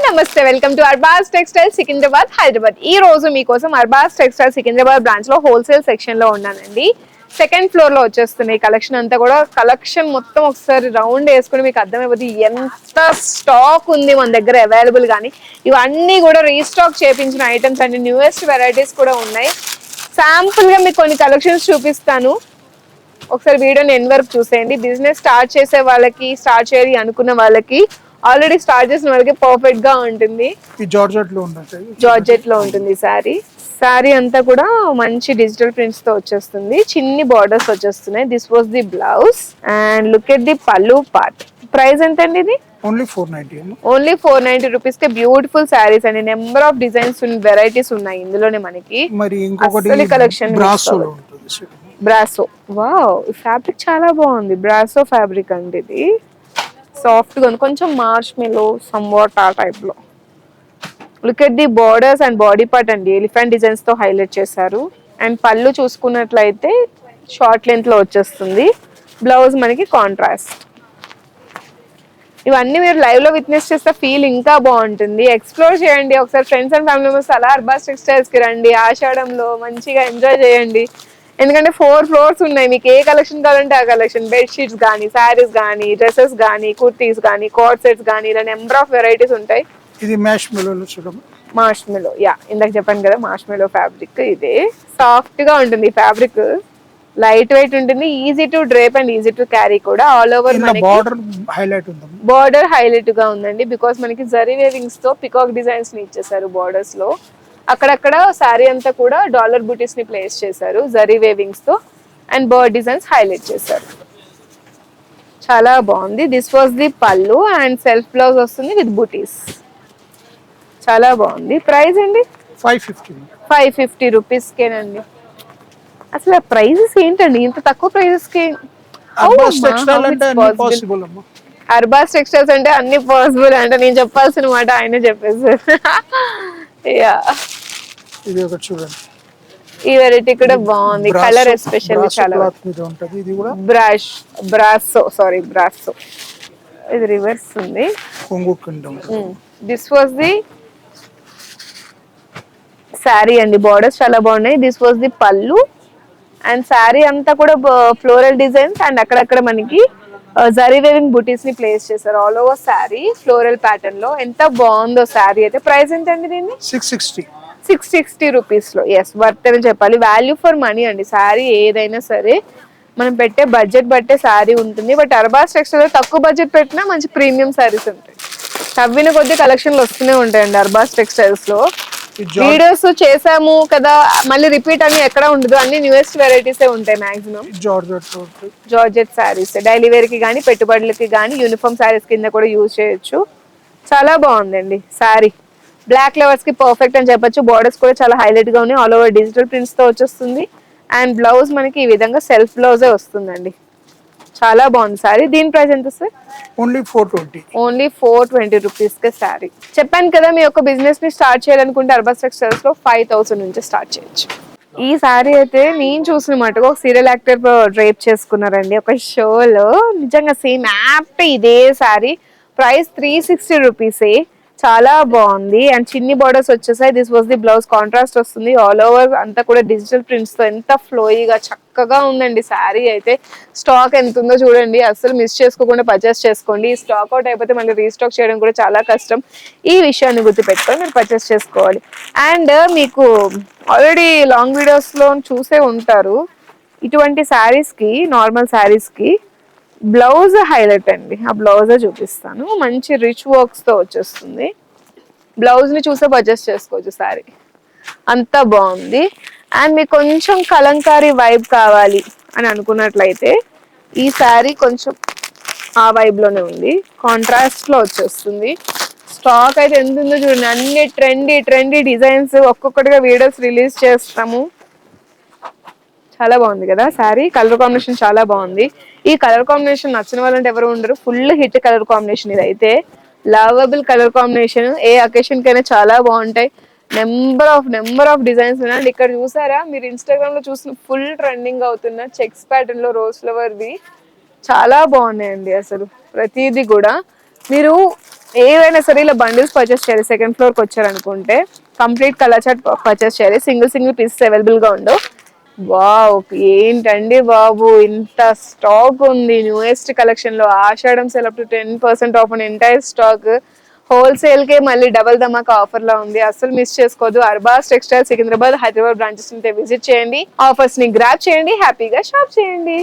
నమస్తే, welcome to Arbaz textile Secunderabad Hyderabad. ఈ రోజు మీకోసం అర్బాస్ టెక్స్టైల్ సికింద్రాబాద్ బ్రాంచ్ లో హోల్సేల్ సెక్షన్ లో ఉన్నానండి. సెకండ్ ఫ్లోర్ లో వచ్చేస్తున్నాయి కలెక్షన్ అంతా కూడా. కలెక్షన్ మొత్తం ఒకసారి రౌండ్ వేసుకుని మీకు అర్థమైపోతుంది ఎంత స్టాక్ ఉంది మన దగ్గర అవైలబుల్. కానీ ఇవన్నీ కూడా రీస్టాక్ చేయించిన ఐటమ్స్ అండి. న్యూయెస్ట్ వెరైటీస్ కూడా ఉన్నాయి. శాంపుల్ గా మీకు కొన్ని కలెక్షన్స్ చూపిస్తాను, ఒకసారి వీడియోని ఎండ్ వరకు చూసేయండి. బిజినెస్ స్టార్ట్ చేసే వాళ్ళకి, స్టార్ట్ చేయాలి అనుకున్న వాళ్ళకి, ఆల్రెడీ స్టార్ట్ చేసిన వాళ్ళకి పర్ఫెక్ట్ గా ఉంటుంది. జార్జెట్ లో ఉంటుంది సారీ అంతా కూడా మంచి డిజిటల్ ప్రింట్స్ తో వచ్చేస్తుంది. చిన్ని బార్డర్స్ వచ్చేస్తున్నాయి. This was the blouse and look at the పల్లు పార్ట్. ప్రైస్ ఎంత అండి ఇది? ఓన్లీ 490. ఓన్లీ 490 రూపీస్ కి బ్యూటిఫుల్ సారీస్ అండి. నెంబర్ ఆఫ్ డిజైన్స్ వెరైటీస్ ఉన్నాయి ఇందులోనే మనకి. మరి ఇంకొకటి కలెక్షన్ బ్రాసో. వావ్, ఈ ఫ్యాబ్రిక్ చాలా బాగుంది. బ్రాసో ఫ్యాబ్రిక్ అండి. ఇది సాఫ్ట్ గా ఉంది, కొంచెం మార్ష్ మెలో సమ్వాట్ ఆ టైప్ లో. Look at the borders and body part అండి, ఎలిఫెంట్ డిజైన్స్ తో హైలైట్ చేశారు. అండ్ పళ్ళు చూసుకున్నట్లయితే షార్ట్ లెంత్ లో వచ్చేస్తుంది. బ్లౌజ్ మనకి కాంట్రాస్ట్. ఇవన్నీ మీరు లైవ్ లో విట్నెస్ చేస్తే ఫీల్ ఇంకా బాగుంటుంది. ఎక్స్ప్లోర్ చేయండి ఒకసారి. ఫ్రెండ్స్ అండ్ ఫ్యామిలీ మెంబర్స్ అలా అర్బాస్ టెక్స్టైల్స్ కి రండి. ఆషాఢంలో మంచిగా ఎంజాయ్ చేయండి. ఎందుకంటే 4 ఫ్లోర్స్ ఉన్నాయి. మీకు ఏ కలెక్షన్ కావాలంటే ఆ కలెక్షన్. బెడ్షీట్స్ కానీ, శారీస్ కానీ, డ్రెస్సెస్ కానీ, కుర్తీస్ కానీ, కోట్ సెట్స్ కానీ, ఇలా నెంబర్ ఆఫ్ వెరైటీస్ ఉంటాయి. ఇది మ్యాష్ మెలోలో చూడండి. మార్ష్ మెలో, యా ఇందాక చెప్పాను కదా మార్ష్ మెలో ఫ్యాబ్రిక్. ఇదే సాఫ్ట్ గా ఉంటుంది ఫ్యాబ్రిక్, లైట్ వెయిట్ ఉంటుంది, easy to drape and easy to carry కూడా. ఆల్ ఓవర్ బార్డర్ హైలైట్ గా ఉందండి. బికాస్ మనకి జరీ వేవింగ్స్ తో పికాక్ డిజైన్స్ ని ఇచ్చేసారు బార్డర్స్ లో. అక్కడక్కడ శారీ అంతా కూడా డాలర్ బూటీస్ ని ప్లేస్ చేశారు జరీ వేవింగ్స్ తో. అండ్ బర్డ్ డిజైన్స్ హైలైట్ చేశారు. చాలా బాగుంది. దిస్ వాస్ ది పల్లు అండ్ సెల్ఫ్ బ్లౌజ్ వస్తుంది విత్ బూటీస్. చాలా బాగుంది. ప్రైస్ అండి 550 రూపీస్ కేనండి. అసలు ఆ ప్రైజెస్ ఏంటండి ఇంత తక్కువ ప్రైజెస్ కి? అర్బాస్ టెక్స్టైల్స్ అంటే అన్ని పాసిబుల్ అంటే నేను చెప్పాల్సిన మాట ఆయన చెప్పేసారు. ఇది ఒకటి చూడండి. ఈ వెరైటీ కూడా బాగుంది. కలర్ ఎస్పెషల్లీ చాలా బ్రాసో. ఇది రివర్స్ ఉంది. దిస్ వాస్ ది శారీ అండి. బార్డర్స్ చాలా బాగున్నాయి. దిస్ వాస్ ది పల్లు అండ్ శారీ అంతా కూడా ఫ్లోరల్ డిజైన్స్ అండ్ అక్కడక్కడ మనకి జరీ వేవింగ్ బుటీస్ ని ప్లేస్ చేశారు. All over sari floral pattern లో. ఎంత బాగుందో శారీ అయితే. ప్రైస్ ఎంత అండి దీన్ని? 660 రూపీస్ లో. ఎస్, వర్త్ అని చెప్పాలి. వాల్యూ ఫర్ మనీ అండి. శారీ ఏదైనా సరే మనం పెట్టే బడ్జెట్ బట్టే శారీ ఉంటుంది. బట్ అర్బాస్ టెక్స్టైల్ లో తక్కువ బడ్జెట్ పెట్టినా మంచి ప్రీమియం శారీస్ ఉంటాయి. తవ్విన కొద్ది కలెక్షన్లు వస్తూనే ఉంటాయండి అర్బాస్ టెక్స్టైల్స్ లో. వీడియోస్ చేసాము కదా మళ్ళీ రిపీట్ అని ఎక్కడ ఉండదు. అన్ని న్యూయెస్ట్ వెరైటీసే ఉంటాయి maximum. Georgette saris daily wear కి కానీ, పెట్టుబడులకి కానీ, యూనిఫామ్ శారీస్ కింద కూడా యూజ్ చేయొచ్చు. చాలా బాగుందండి శారీ. బ్లాక్ లవర్స్ కి పర్ఫెక్ట్ అని చెప్పొచ్చు. బార్డర్స్ కూడా చాలా హైలైట్ గా ఉన్నాయి. ఆల్ ఓవర్ డిజిటల్ ప్రింట్స్ తో వచ్చేస్తుంది. అండ్ బ్లౌజ్ మనకి ఈ విధంగా సెల్ఫ్ బ్లౌజే వస్తుందండి. చాలా బాగుంది సారీ. దీని ప్రైస్ ఎంత సార్? ఓన్లీ 420 రూపీస్ కే సారీ. చెప్పాను కదా, మీ యొక్క బిజినెస్ ని స్టార్ట్ చేయాలనుకుంటే అర్బాస్ టెక్స్టైల్స్ లో 5000 నుంచి స్టార్ట్ చేయొచ్చు. ఈ సారీ అయితే నేను చూసిన మటుకు ఒక సీరియల్ యాక్టర్ డ్రేప్ చేసుకున్నారండి ఒక షోలో. నిజంగా సేమ్ యాప్ట్ ఇదే సారీ. ప్రైస్ 360 రూపీసే. చాలా బాగుంది. అండ్ చిన్ని బార్డర్స్ వచ్చేసాయి. This was the blouse. Contrast వస్తుంది. ఆల్ ఓవర్ అంతా కూడా డిజిటల్ ప్రింట్స్ తో ఎంత ఫ్లోయిగా చక్కగా ఉందండి శారీ అయితే. స్టాక్ ఎంత ఉందో చూడండి. అసలు మిస్ చేసుకోకుండా పర్చేస్ చేసుకోండి. స్టాక్ అవుట్ అయిపోతే మళ్ళీ రీస్టాక్ చేయడం కూడా చాలా కష్టం. ఈ విషయాన్ని గుర్తుపెట్టుకొని మీరు పర్చేస్ చేసుకోవాలి. అండ్ మీకు ఆల్రెడీ లాంగ్ వీడియోస్ లో చూసే ఉంటారు, ఇటువంటి శారీస్ కి, నార్మల్ శారీస్ కి బ్లౌజ్ హైలైట్ అండి. ఆ బ్లౌజే చూపిస్తాను. మంచి రిచ్ వర్క్స్ తో వచ్చేస్తుంది. బ్లౌజ్ ని చూసే పర్చేస్ చేసుకోవచ్చు శారీ. అంత బాగుంది. అండ్ మీకు కొంచెం కలంకారీ వైబ్ కావాలి అని అనుకున్నట్లయితే ఈ శారీ కొంచెం ఆ వైబ్ లోనే ఉంది. కాంట్రాస్ట్ లో వచ్చేస్తుంది. స్టాక్ అయితే ఎంత ఉందో చూడండి. అన్ని ట్రెండీ డిజైన్స్ ఒక్కొక్కటిగా వీడియోస్ రిలీజ్ చేస్తాము. చాలా బాగుంది కదా శారీ. కలర్ కాంబినేషన్ చాలా బాగుంది. ఈ కలర్ కాంబినేషన్ నచ్చిన వాళ్ళంటే ఎవరు ఉండరు. ఫుల్ హిట్ కలర్ కాంబినేషన్ ఇది అయితే. Lovable colour combination. ఏ అకేషన్ కైనా చాలా బాగుంటాయి. నెంబర్ ఆఫ్ డిజైన్స్ ఉన్నాయి. అండ్ ఇక్కడ చూసారా, మీరు ఇన్స్టాగ్రామ్ లో చూసిన ఫుల్ ట్రెండింగ్ అవుతున్న చెక్స్ ప్యాటర్న్ లో రోజ్ ఫ్లవర్ వి చాలా బాగున్నాయండి. అసలు ప్రతిదీ కూడా మీరు ఏవైనా సరే ఇలా బండిల్స్ పర్చేస్ చేయాలి. సెకండ్ ఫ్లోర్ కి వచ్చారనుకుంటే కంప్లీట్ కలర్ చార్ట్ పర్చేస్ చేయాలి. సింగిల్ పీసెస్ అవైలబుల్ గా ఉండవు. వావ్, ఏంటండి బాబు, ఇంత స్టాక్ ఉంది. న్యూయెస్ట్ కలెక్షన్ లో Ashadham sale up to 10% off on entire stock. Wholesale కే మళ్ళీ డబల్ ధమాకా ఆఫర్ లా ఉంది. అసలు మిస్ చేసుకోవద్దు. అర్బాస్ టెక్స్టైల్ సికింద్రాబాద్, హైదరాబాద్ బ్రాంచెస్ ఉంటే విజిట్ చేయండి. ఆఫర్స్ ని గ్రాబ్ చేయండి, హ్యాపీగా షాప్ చేయండి.